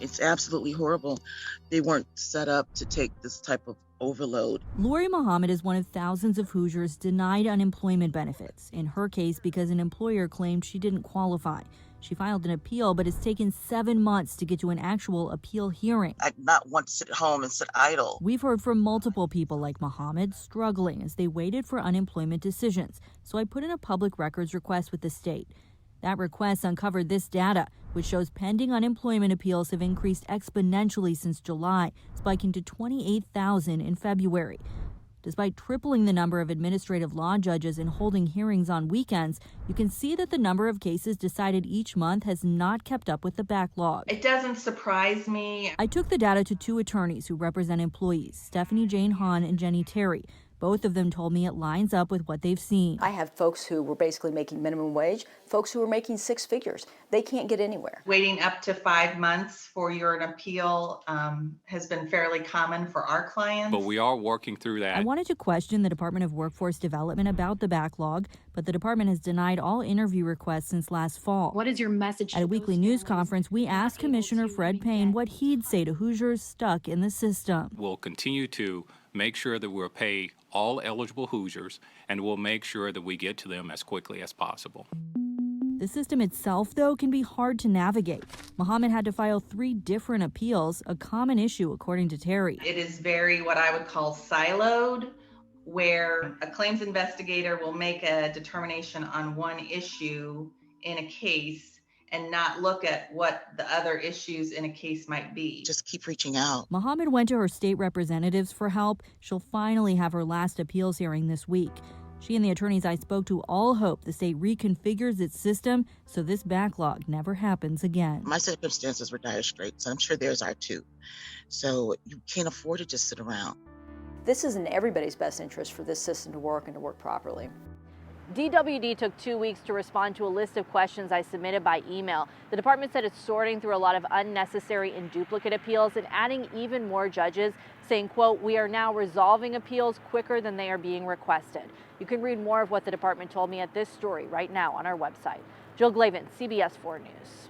It's absolutely horrible. They weren't set up to take this type of overload. Lori Muhammad is one of thousands of Hoosiers denied unemployment benefits. In her case, because an employer claimed she didn't qualify. She filed an appeal, but it's taken 7 months to get to an actual appeal hearing. I did not want to sit at home and sit idle. We've heard from multiple people like Muhammad struggling as they waited for unemployment decisions. So I put in a public records request with the state. That request uncovered this data, which shows pending unemployment appeals have increased exponentially since July, spiking to 28,000 in February. Despite tripling the number of administrative law judges and holding hearings on weekends, you can see that the number of cases decided each month has not kept up with the backlog. It doesn't surprise me. I took the data to two attorneys who represent employees, Stephanie Jane Hahn and Jenny Terry. Both of them told me it lines up with what they've seen. I have folks who were basically making minimum wage, folks who were making six figures. They can't get anywhere. Waiting up to 5 months for your appeal has been fairly common for our clients. But we are working through that. I wanted to question the Department of Workforce Development about the backlog, but the department has denied all interview requests since last fall. What is your message? At a weekly news conference, we asked Commissioner Fred Payne what he'd say to Hoosiers stuck in the system. We'll continue to make sure that we'll pay all eligible Hoosiers, and we'll make sure that we get to them as quickly as possible. The system itself, though, can be hard to navigate. Muhammad had to file 3 different appeals, a common issue, according to Terry. It is very what I would call siloed, where a claims investigator will make a determination on one issue in a case and not look at what the other issues in a case might be. Just keep reaching out. Muhammad went to her state representatives for help. She'll finally have her last appeals hearing this week. She and the attorneys I spoke to all hope the state reconfigures its system so this backlog never happens again. My circumstances were dire straits, and I'm sure theirs are too. So you can't afford to just sit around. This is in everybody's best interest for this system to work and to work properly. DWD took 2 weeks to respond to a list of questions I submitted by email. The department said it's sorting through a lot of unnecessary and duplicate appeals and adding even more judges, saying, quote, "We are now resolving appeals quicker than they are being requested." You can read more of what the department told me at this story right now on our website. Jill Glavin, CBS 4 News.